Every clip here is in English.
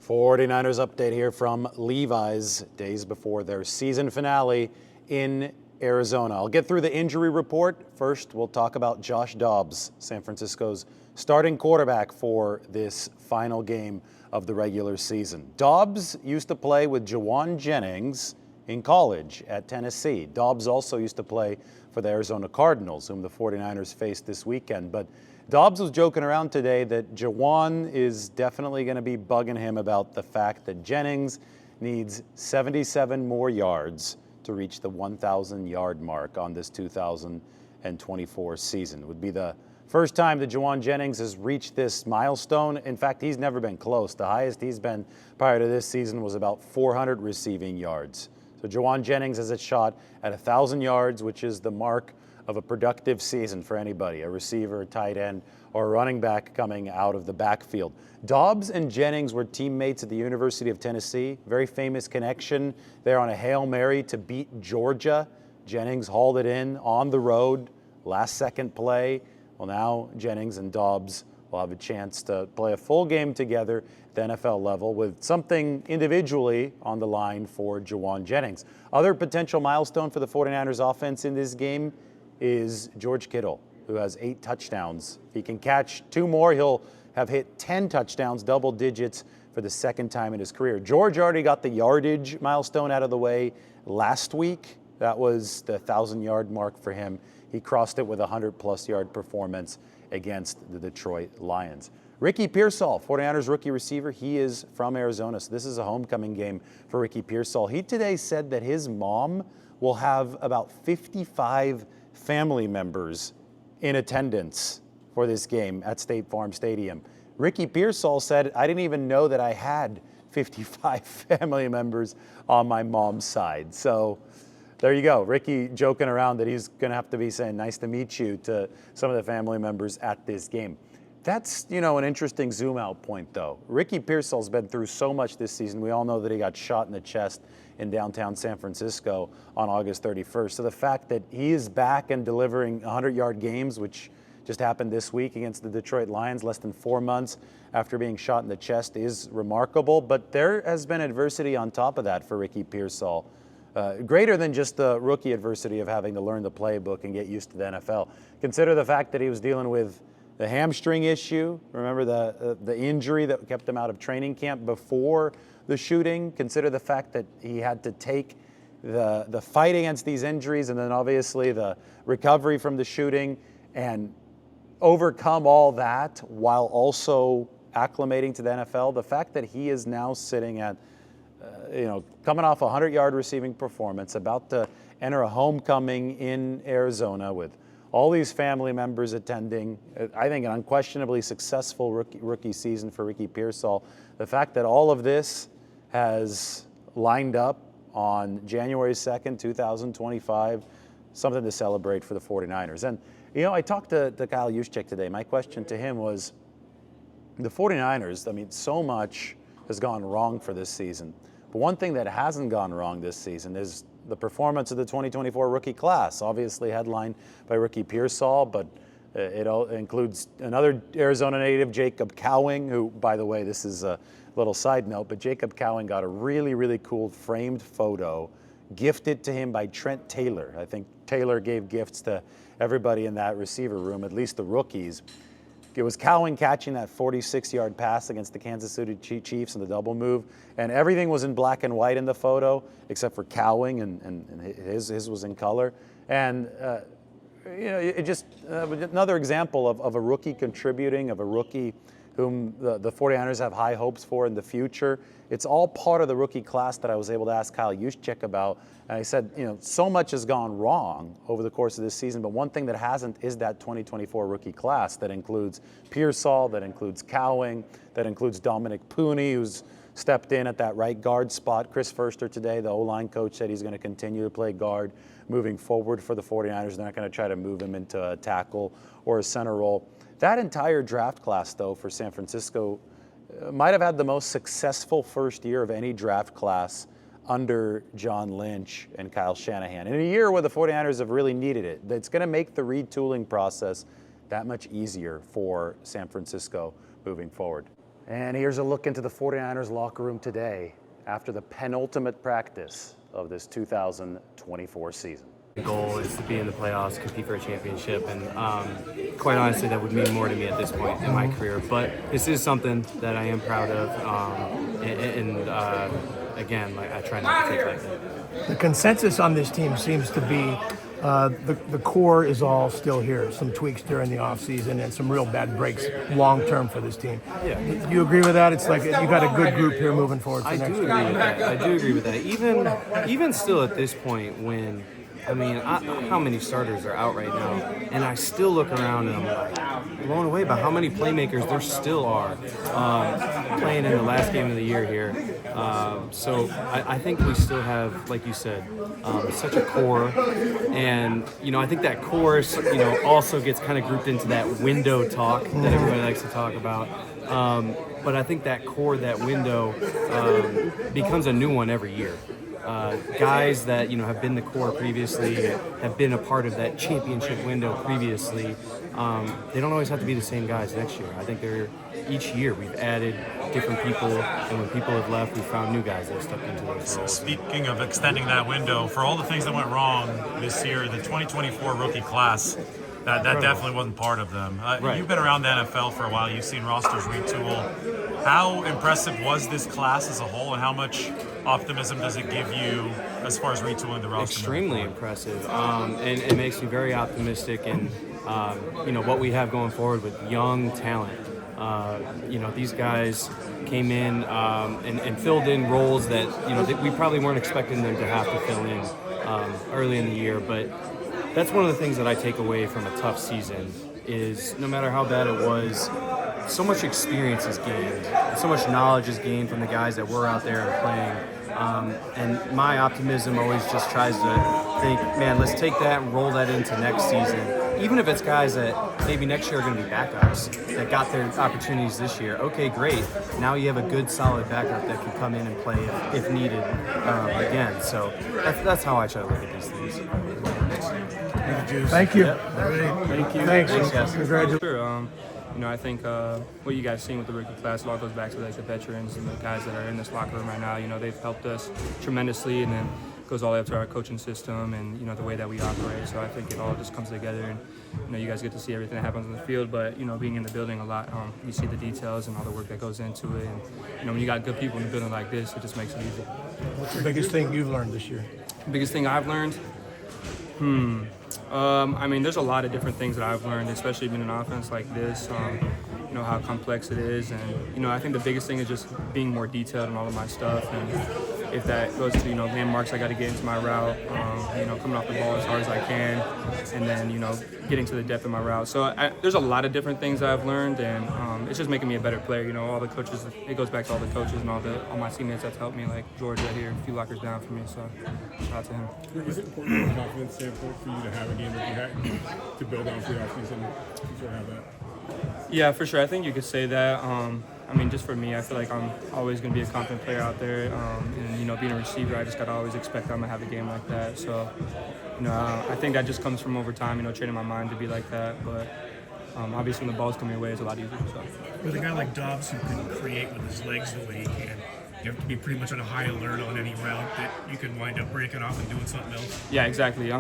49ers update here from Levi's, days before their season finale in Arizona. I'll get through the injury report. First, we'll talk about Josh Dobbs, San Francisco's starting quarterback for this final game of the regular season. Dobbs used to play with Jauan Jennings in college at Tennessee. Dobbs also used to play for the Arizona Cardinals, whom the 49ers faced this weekend. But Dobbs was joking around today that Jauan is definitely going to be bugging him about the fact that Jennings needs 77 more yards to reach the 1,000-yard mark on this 2024 season. It would be the first time that Jauan Jennings has reached this milestone. In fact, he's never been close. The highest he's been prior to this season was about 400 receiving yards. So Jauan Jennings has a shot at 1,000 yards, which is the mark of a productive season for anybody, a receiver, a tight end, or a running back coming out of the backfield. Dobbs and Jennings were teammates at the University of Tennessee. Very famous connection there on a Hail Mary to beat Georgia. Jennings hauled it in on the road, last-second play. Well, now Jennings and Dobbs will have a chance to play a full game together at the NFL level with something individually on the line for Jauan Jennings. Other potential milestone for the 49ers offense in this game is George Kittle, who has 8 touchdowns. If he can catch 2 more, he'll have hit 10 touchdowns, double digits, for the second time in his career. George already got the yardage milestone out of the way last week. That was the 1,000-yard mark for him. He crossed it with a 100-plus yard performance against the Detroit Lions. Ricky Pearsall, 49ers rookie receiver, he is from Arizona, so this is a homecoming game for Ricky Pearsall. He today said that his mom will have about 55 family members in attendance for this game at State Farm Stadium. Ricky Pearsall said, "I didn't even know that I had 55 family members on my mom's side." So there you go. Ricky joking around that he's going to have to be saying nice to meet you to some of the family members at this game. That's, an interesting zoom out point, though. Ricky Pearsall's been through so much this season. We all know that he got shot in the chest in downtown San Francisco on August 31st. So the fact that he is back and delivering 100-yard games, which just happened this week against the Detroit Lions, less than 4 months after being shot in the chest, is remarkable. But there has been adversity on top of that for Ricky Pearsall. Greater than just the rookie adversity of having to learn the playbook and get used to the NFL. Consider the fact that he was dealing with the hamstring issue. Remember the injury that kept him out of training camp before the shooting. Consider the fact that he had to take the fight against these injuries and then obviously the recovery from the shooting and overcome all that while also acclimating to the NFL. The fact that he is now sitting at coming off a 100-yard receiving performance, about to enter a homecoming in Arizona with all these family members attending. I think an unquestionably successful rookie season for Ricky Pearsall. The fact that all of this has lined up on January 2nd, 2025, something to celebrate for the 49ers. And, I talked to Kyle Juszczyk today. My question to him was, the 49ers, so much has gone wrong for this season. But one thing that hasn't gone wrong this season is the performance of the 2024 rookie class, obviously headlined by Ricky Pearsall, but it includes another Arizona native, Jacob Cowing, who, by the way, this is a little side note, but Jacob Cowing got a really, really cool framed photo gifted to him by Trent Taylor. I think Taylor gave gifts to everybody in that receiver room, at least the rookies. It was Cowing catching that 46-yard pass against the Kansas City Chiefs in the double move, and everything was in black and white in the photo except for Cowing, and his was in color. And it just another example of a rookie contributing, of a rookie whom the 49ers have high hopes for in the future. It's all part of the rookie class that I was able to ask Kyle Juszczyk about. And I said, so much has gone wrong over the course of this season, but one thing that hasn't is that 2024 rookie class that includes Pearsall, that includes Cowing, that includes Dominic Pooney, who's stepped in at that right guard spot. Chris Furster today, the O-line coach, said he's going to continue to play guard moving forward for the 49ers. They're not going to try to move him into a tackle or a center role. That entire draft class, though, for San Francisco might have had the most successful first year of any draft class under John Lynch and Kyle Shanahan. In a year where the 49ers have really needed it, it's going to make the retooling process that much easier for San Francisco moving forward. And here's a look into the 49ers locker room today after the penultimate practice of this 2024 season. The goal is to be in the playoffs, compete for a championship, and quite honestly, that would mean more to me at this point in my career. But this is something that I am proud of, again, I try not to take that. The consensus on this team seems to be the core is all still here. Some tweaks during the offseason and some real bad breaks long term for this team. Yeah. Do you agree with that? It's like you got a good group here moving forward for next year. I do agree with that. Even still at this point when, how many starters are out right now? And I still look around and I'm like blown away by how many playmakers there still are playing in the last game of the year here. So I think we still have, like you said, such a core. And, I think that core, also gets kind of grouped into that window talk that everybody likes to talk about. But I think that core, that window, becomes a new one every year. Guys that have been the core previously, have been a part of that championship window previously. They don't always have to be the same guys next year. I think each year we've added different people, and when people have left, we've found new guys that have stepped into those roles. Speaking of extending that window, for all the things that went wrong this year, the 2024 rookie class, that definitely wasn't part of them. Right. You've been around the NFL for a while. You've seen rosters retool. How impressive was this class as a whole, and how much optimism does it give you as far as retooling the roster? Extremely impressive, and it makes me very optimistic in what we have going forward with young talent. These guys came in and filled in roles that that we probably weren't expecting them to have to fill in early in the year, but that's one of the things that I take away from a tough season is no matter how bad it was, so much experience is gained, so much knowledge is gained from the guys that were out there and playing. And my optimism always just tries to think, man, let's take that and roll that into next season. Even if it's guys that maybe next year are going to be backups that got their opportunities this year. Okay, great. Now you have a good, solid backup that can come in and play if needed again. So that's how I try to look at these things. Thank you. Thank you. Thanks. Guys. Congratulations. Sure. I think what you guys seen with the rookie class, a lot goes back to the veterans and the guys that are in this locker room right now. They've helped us tremendously, and then goes all the way up to our coaching system and the way that we operate. So I think it all just comes together, and you guys get to see everything that happens on the field. But being in the building a lot, you see the details and all the work that goes into it. And when you got good people in the building like this, it just makes it easy. What's the biggest thing you've learned this year? Biggest thing I've learned? There's a lot of different things that I've learned, especially being an offense like this, how complex it is. And, I think the biggest thing is just being more detailed in all of my stuff. And if that goes to, landmarks I got to get into my route, coming off the ball as hard as I can, and then, getting to the depth of my route. So there's a lot of different things that I've learned, and it's just making me a better player. All the coaches, it goes back to all the coaches and all my teammates that's helped me, like George right here, a few lockers down for me. So shout out to him. Is it important from a confidence standpoint for you to have a game that you had to build on for the offseason? You sort of have that? Yeah, for sure. I think you could say that. Just for me, I feel like I'm always going to be a confident player out there. And, being a receiver, I just got to always expect I'm going to have a game like that. So, I think that just comes from over time, training my mind to be like that. But obviously when the ball's coming your way, it's a lot easier. So. With a guy like Dobbs who can create with his legs the way he can, you have to be pretty much on a high alert on any route that you can wind up breaking off and doing something else. Yeah, exactly.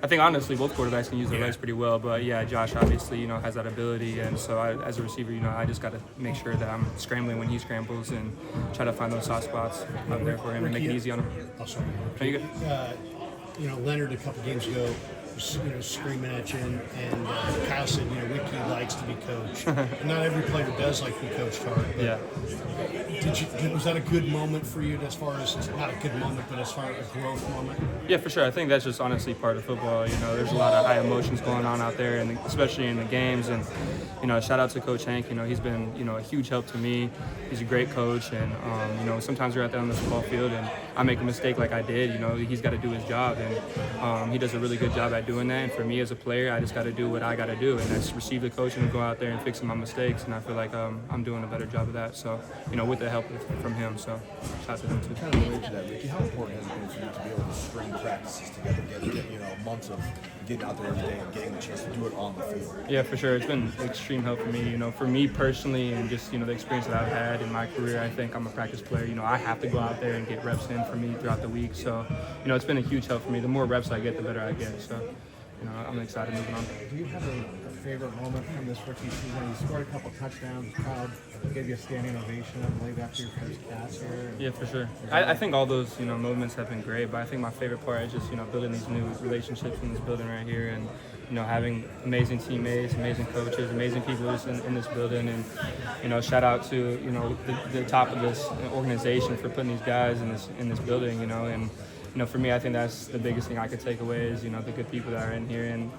I think honestly both quarterbacks can use their legs pretty well, but yeah, Josh obviously has that ability, and so as a receiver, I just got to make sure that I'm scrambling when he scrambles and try to find those soft spots out there for him and make it easy on him. Oh, sorry. Are you good? Leonard a couple games ago was screaming at you, and Kyle said, Ricky likes to be coached. Not every player does like to be coached hard. But Yeah. Was that a good moment for you as far as, not a good moment, but as far as a growth moment? Yeah, for sure. I think that's just honestly part of football. There's a lot of high emotions going on out there, and especially in the games. And shout out to Coach Hank. He's been a huge help to me. He's a great coach, and sometimes we're out there on the football field, and I make a mistake like I did. He's got to do his job, and he does a really good job at by doing that. And for me as a player, I just got to do what I got to do, and that's receive the coaching and go out there and fix my mistakes. And I feel like I'm doing a better job of that. So, with the help from him. So, shout out to him too. Kind of related to that, Ricky, how important has it been for you to be able to string practices together, get months of getting out there every day and getting the chance to do it on the field? Yeah, for sure. It's been extreme help for me. For me personally, and just the experience that I've had in my career, I think I'm a practice player. I have to go out there and get reps in for me throughout the week. So, it's been a huge help for me. The more reps I get, the better I get. So, I'm excited moving on. Do you have a favorite moment from this rookie season? You scored a couple touchdowns. The crowd gave you a standing ovation, I believe, after your first pass here. Yeah, for sure. I think all those moments have been great, but I think my favorite part is just building these new relationships in this building right here, and having amazing teammates, amazing coaches, amazing people in this building, and shout out to the top of this organization for putting these guys in this building, and for me, I think that's the biggest thing I could take away is the good people that are in here, and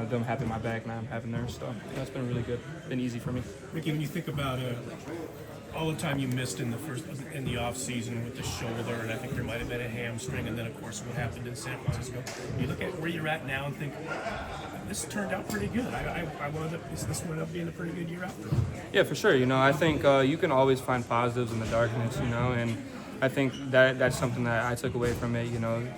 them having my back and I'm having theirs. So it's been really good, been easy for me. Ricky, when you think about all the time you missed in the off season with the shoulder, and I think there might have been a hamstring, and then of course what happened in San Francisco, you look at where you're at now and think, this turned out pretty good. This wound up being a pretty good year after. Yeah, for sure. I think you can always find positives in the darkness, and I think that's something that I took away from it.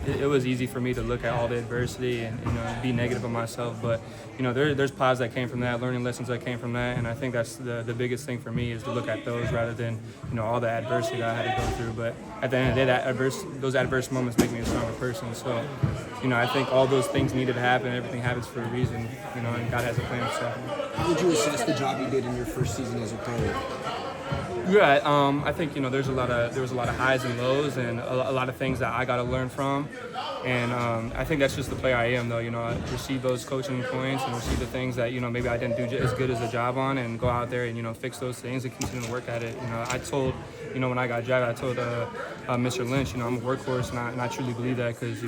It was easy for me to look at all the adversity and be negative on myself, but there's positives that came from that, learning lessons that came from that, and I think that's the biggest thing for me is to look at those rather than all the adversity that I had to go through. But at the end of the day, those adverse moments make me a stronger person. So I think all those things needed to happen. Everything happens for a reason, and God has a plan. So How would you assess the job you did in your first season as a player? Yeah, I think there was a lot of highs and lows, and a lot of things that I got to learn from, and I think that's just the player I am, though. I receive those coaching points and receive the things that maybe I didn't do as good as a job on, and go out there and fix those things and continue to work at it. I told when I got drafted, I told Mr. Lynch, I'm a workhorse, and I truly believe that because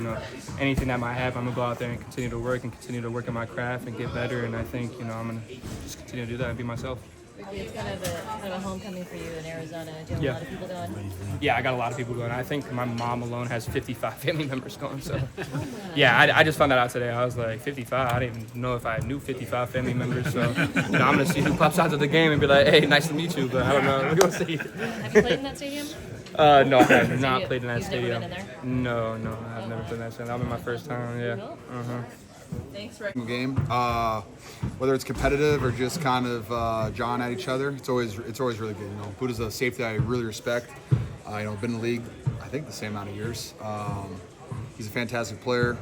anything that might happen, I'm gonna go out there and continue to work in my craft and get better, and I think I'm gonna just continue to do that and be myself. It's kind of a homecoming for you in Arizona. Do you have a lot of people going? Yeah, I got a lot of people going. I think my mom alone has 55 family members going. So, yeah, I just found that out today. I was like, 55? I didn't even know if I knew 55 family members. So, I'm going to see who pops out to the game and be like, hey, nice to meet you. But I don't know. We're going to see. Have you played in that stadium? No, I have not played in that You've stadium. Never been in there? No, I've never played in that stadium. That'll be my first time, yeah. Cool. Thanks, Rick. Game, whether it's competitive or just kind of jawing at each other, it's always really good. Buda's a safety I really respect. Been in the league, I think the same amount of years. He's a fantastic player.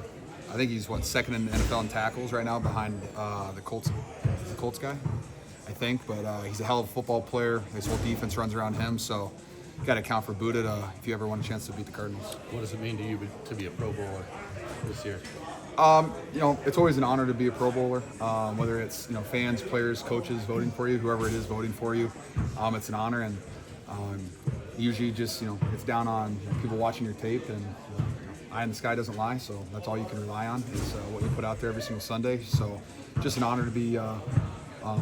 I think he's second in the NFL in tackles right now behind the Colts guy, I think. But he's a hell of a football player. His whole defense runs around him, so you got to account for Buda if you ever want a chance to beat the Cardinals. What does it mean to you to be a Pro Bowler this year? It's always an honor to be a Pro Bowler, whether it's, fans, players, coaches voting for you, whoever it is voting for you. It's an honor, and usually just, it's down on people watching your tape, and eye in the sky doesn't lie, so that's all you can rely on is what you put out there every single Sunday. So just an honor to be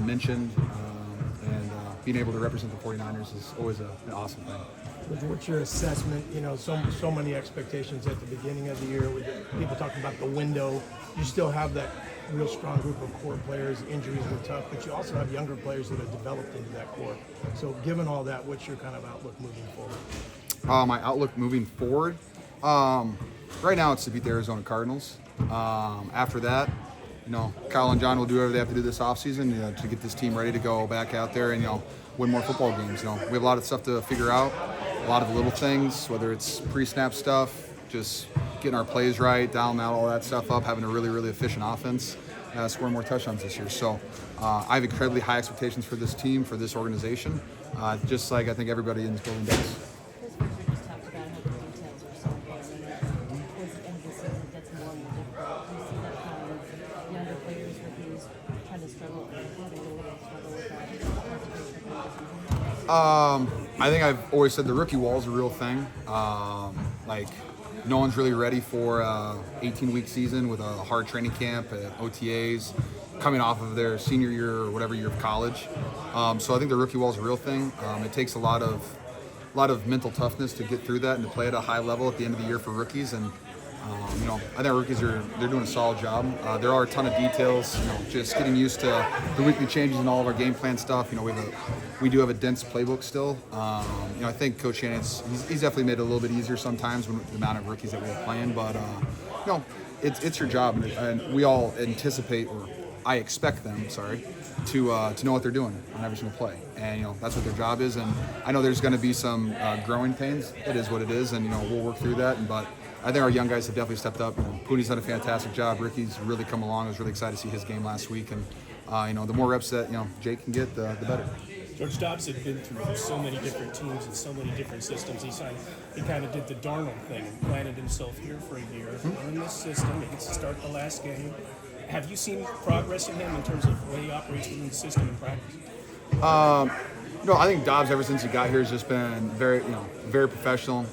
mentioned, and being able to represent the 49ers is always an awesome thing. What's your assessment? So many expectations at the beginning of the year with people talking about the window. You still have that real strong group of core players. Injuries were tough, but you also have younger players that have developed into that core. So given all that, what's your kind of outlook moving forward? My outlook moving forward? Right now it's to beat the Arizona Cardinals. After that, Kyle and John will do whatever they have to do this offseason to get this team ready to go back out there and, win more football games. We have a lot of stuff to figure out, a lot of little things, whether it's pre-snap stuff, just getting our plays right, dialing out all that stuff up, having a really, really efficient offense, scoring more touchdowns this year. So I have incredibly high expectations for this team, for this organization, just like I think everybody in this building does. I think I've always said the rookie wall is a real thing. No one's really ready for a 18-week season with a hard training camp at OTAs, coming off of their senior year or whatever year of college. So I think the rookie wall is a real thing. It takes a lot of mental toughness to get through that and to play at a high level at the end of the year for rookies. And I think our rookies they're doing a solid job. There are a ton of details, just getting used to the weekly changes in all of our game plan stuff. We do have a dense playbook still. I think Coach Jennings, he's definitely made it a little bit easier sometimes with the amount of rookies that we have playing, but it's your job, and we all anticipate, or I expect them, to know what they're doing on every single play, and that's what their job is. And I know there's going to be some growing pains. It is what it is, and we'll work through that. But I think our young guys have definitely stepped up. Pooney's done a fantastic job. Ricky's really come along. I was really excited to see his game last week, and the more reps that Jake can get, the better. George Dobbs had been through so many different teams and so many different systems. He kind of did the Darnold thing and planted himself here for a year, learned this system. He gets to start the last game. Have you seen progress in him in terms of the way he operates within the system in practice? I think Dobbs, ever since he got here, has just been very professional.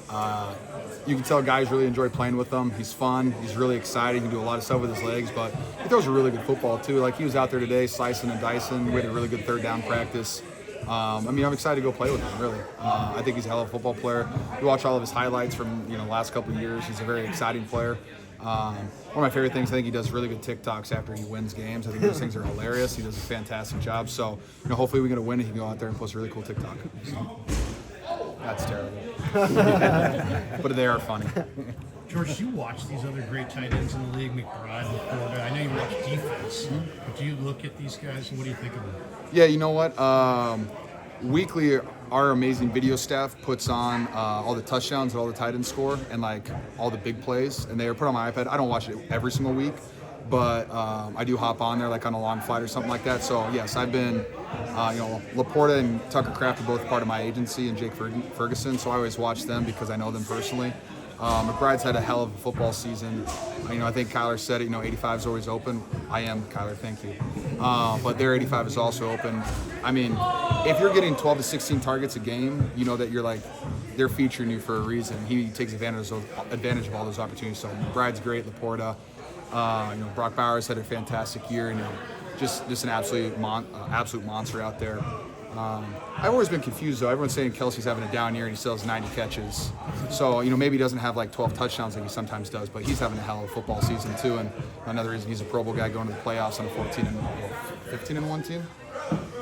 You can tell guys really enjoy playing with him. He's fun. He's really excited. He can do a lot of stuff with his legs, but he throws a really good football too. Like, he was out there today slicing and dicing. We had a really good third down practice. I'm excited to go play with him, really. I think he's a hell of a football player. You watch all of his highlights from the last couple of years. He's a very exciting player. One of my favorite things, I think he does really good TikToks after he wins games. I think those things are hilarious. He does a fantastic job. So, hopefully we get a win and he can go out there and post a really cool TikTok. So, that's terrible. But they are funny. George, you watch these other great tight ends in the league, McBride and Porter. I know you watch defense, but do you look at these guys and what do you think of them? Yeah, you know what? Weekly, our amazing video staff puts on all the touchdowns that all the tight ends score and all the big plays, and they are put on my iPad. I don't watch it every single week, but I do hop on there on a long flight or something like that. So yes, I've been, Laporta and Tucker Kraft are both part of my agency, and Jake Ferguson. So I always watch them because I know them personally. McBride's had a hell of a football season. I think Kyler said it, 85 is always open. I am, Kyler, thank you. But their 85 is also open. If you're getting 12 to 16 targets a game, you know that they're featuring you for a reason. He takes advantage of all those opportunities. So McBride's great, Laporta. Brock Bowers had a fantastic year, and just an absolute monster out there. I've always been confused though. Everyone's saying Kelsey's having a down year and he still has 90 catches. So, maybe he doesn't have 12 touchdowns like he sometimes does, but he's having a hell of a football season too. And another reason he's a Pro Bowl guy going to the playoffs on a 15-1 team.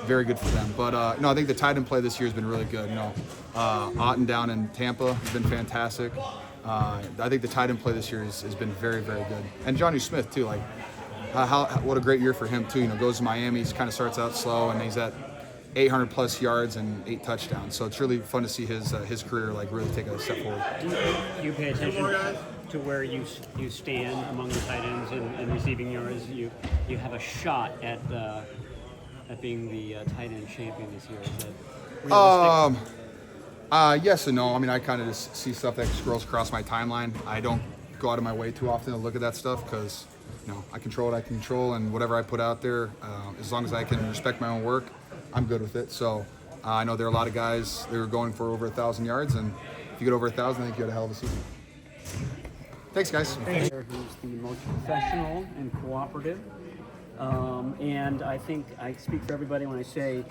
Very good for them. But I think the tight end play this year has been really good. Otten down in Tampa has been fantastic. I think the tight end play this year has been very, very good. And Johnny Smith too. What a great year for him too. Goes to Miami, he kind of starts out slow, and he's at 800 plus yards and 8 touchdowns. So it's really fun to see his career really take a step forward. Do you pay attention to where you stand among the tight ends and receiving yards? You have a shot at being the tight end champion this year. Is that realistic? Yes and no. I kind of just see stuff that scrolls across my timeline. I don't go out of my way too often to look at that stuff because I control what I control, and whatever I put out there, as long as I can respect my own work, I'm good with it. So I know there are a lot of guys that are going for over 1,000 yards, and if you get over 1,000, I think you had a hell of a season. Thanks, guys. Who's the most professional and cooperative, and I think I speak for everybody when I say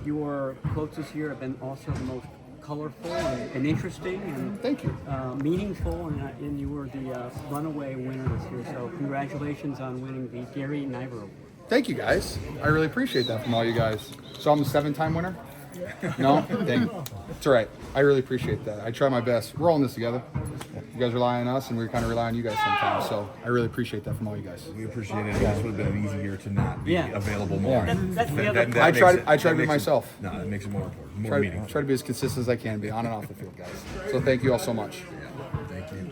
your quotes this year have been also the most colorful and interesting and thank you, meaningful, and you were the runaway winner this year. So congratulations on winning the Gary Niver Award. Thank you, guys. I really appreciate that from all you guys. So I'm the 7-time winner? No? Dang. It's all right. I really appreciate that. I try my best. We're all in this together. You guys rely on us, and we kind of rely on you guys sometimes. So I really appreciate that from all you guys. We appreciate it. This would have been an easy year to not be available more. Yeah. That's the other. I try to be myself. No, it makes it more important. More meaningful. Try to be as consistent as I can be on and off the field, guys. So thank you all so much. Thank you.